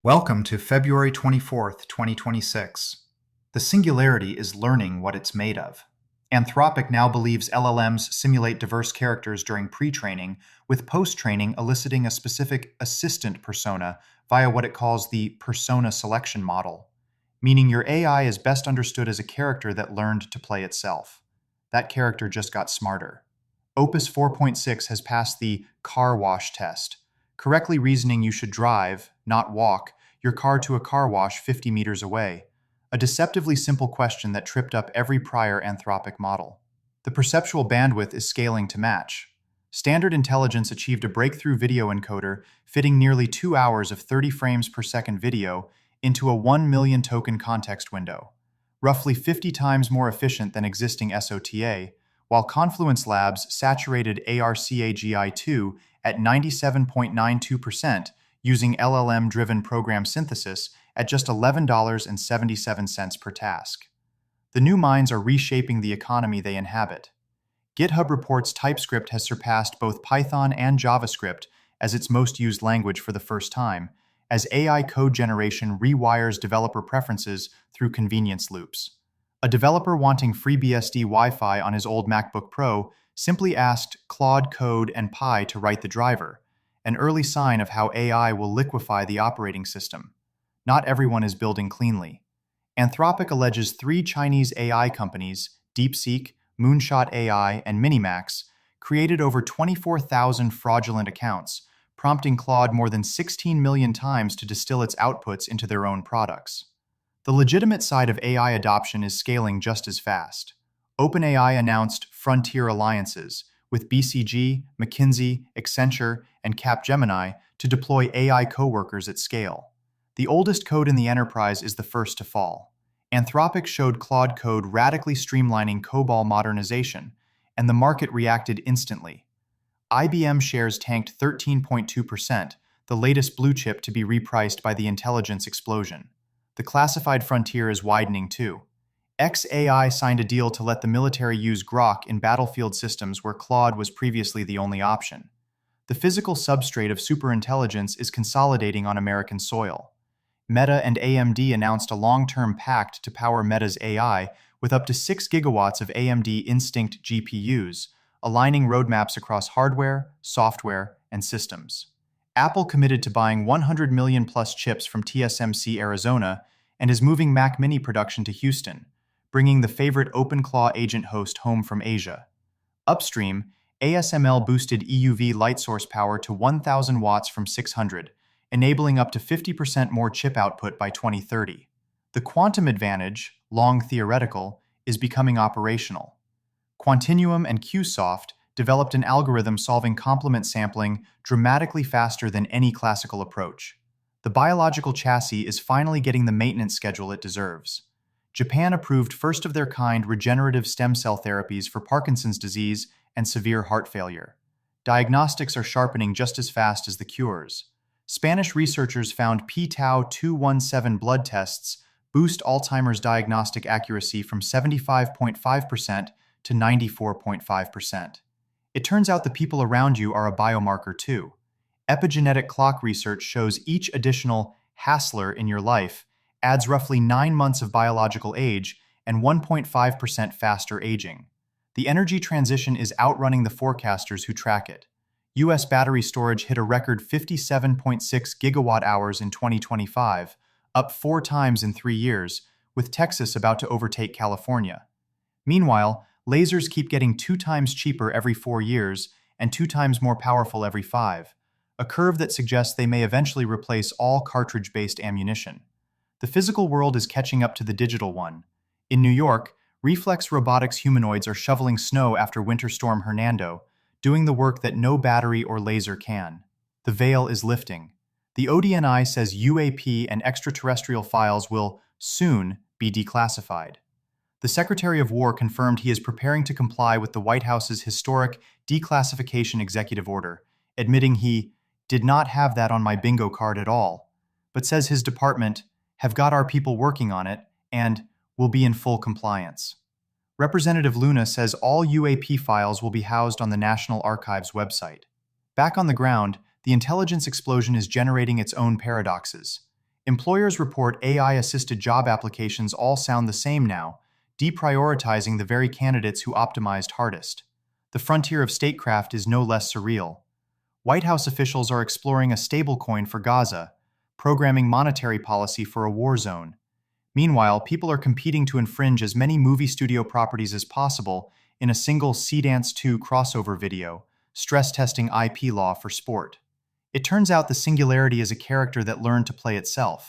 Welcome to February 24th, 2026. The Singularity is learning what it's made of. Anthropic now believes LLMs simulate diverse characters during pre-training, with post-training eliciting a specific assistant persona via what it calls the persona selection model, meaning your AI is best understood as a character that learned to play itself. That character just got smarter. Opus 4.6 has passed the car wash test, correctly reasoning you should drive, not walk, your car to a car wash 50 meters away, a deceptively simple question that tripped up every prior Anthropic model. The perceptual bandwidth is scaling to match. Standard Intelligence achieved a breakthrough video encoder fitting nearly 2 hours of 30 frames per second video into a 1 million token context window, roughly 50 times more efficient than existing SOTA, while Confluence Labs saturated ARCAGI2 at 97.92% using LLM-driven program synthesis at just $11.77 per task. The new minds are reshaping the economy they inhabit. GitHub reports TypeScript has surpassed both Python and JavaScript as its most used language for the first time, as AI code generation rewires developer preferences through convenience loops. A developer wanting FreeBSD Wi-Fi on his old MacBook Pro simply asked Claude Code and Pi to write the driver, an early sign of how AI will liquefy the operating system. Not everyone is building cleanly. Anthropic alleges 3 Chinese AI companies, DeepSeek, Moonshot AI, and Minimax, created over 24,000 fraudulent accounts, prompting Claude more than 16 million times to distill its outputs into their own products. The legitimate side of AI adoption is scaling just as fast. OpenAI announced frontier alliances with BCG, McKinsey, Accenture, and Capgemini to deploy AI coworkers at scale. The oldest code in the enterprise is the first to fall. Anthropic showed Claude Code radically streamlining COBOL modernization, and the market reacted instantly. IBM shares tanked 13.2%, the latest blue chip to be repriced by the intelligence explosion. The classified frontier is widening too. xAI signed a deal to let the military use Grok in battlefield systems where Claude was previously the only option. The physical substrate of superintelligence is consolidating on American soil. Meta and AMD announced a long-term pact to power Meta's AI with up to 6 gigawatts of AMD Instinct GPUs, aligning roadmaps across hardware, software, and systems. Apple committed to buying 100 million plus chips from TSMC Arizona and is moving Mac Mini production to Houston, bringing the favorite OpenClaw agent host home from Asia. Upstream, ASML boosted EUV light source power to 1,000 watts from 600, enabling up to 50% more chip output by 2030. The quantum advantage, long theoretical, is becoming operational. Quantinuum and QSoft developed an algorithm solving complement sampling dramatically faster than any classical approach. The biological chassis is finally getting the maintenance schedule it deserves. Japan approved first-of-their-kind regenerative stem cell therapies for Parkinson's disease and severe heart failure. Diagnostics are sharpening just as fast as the cures. Spanish researchers found p-tau 217 blood tests boost Alzheimer's diagnostic accuracy from 75.5% to 94.5%. It turns out the people around you are a biomarker too. Epigenetic clock research shows each additional hassler in your life adds roughly 9 months of biological age and 1.5% faster aging. The energy transition is outrunning the forecasters who track it. U.S. battery storage hit a record 57.6 gigawatt hours in 2025, up 4 times in 3 years, with Texas about to overtake California. Meanwhile, lasers keep getting 2 times cheaper every 4 years and 2 times more powerful every 5, a curve that suggests they may eventually replace all cartridge-based ammunition. The physical world is catching up to the digital one. In New York, Reflex Robotics humanoids are shoveling snow after Winter Storm Hernando, doing the work that no battery or laser can. The veil is lifting. The ODNI says UAP and extraterrestrial files will soon be declassified. The Secretary of War confirmed he is preparing to comply with the White House's historic declassification executive order, admitting he did not have that on my bingo card at all, but says his department have got our people working on it and will be in full compliance. Representative Luna says all UAP files will be housed on the National Archives website. Back on the ground, the intelligence explosion is generating its own paradoxes. Employers report AI-assisted job applications all sound the same now, deprioritizing the very candidates who optimized hardest. The frontier of statecraft is no less surreal. White House officials are exploring a stablecoin for Gaza, programming monetary policy for a war zone. Meanwhile, people are competing to infringe as many movie studio properties as possible in a single Sea Dance 2 crossover video, stress-testing IP law for sport. It turns out the Singularity is a character that learned to play itself.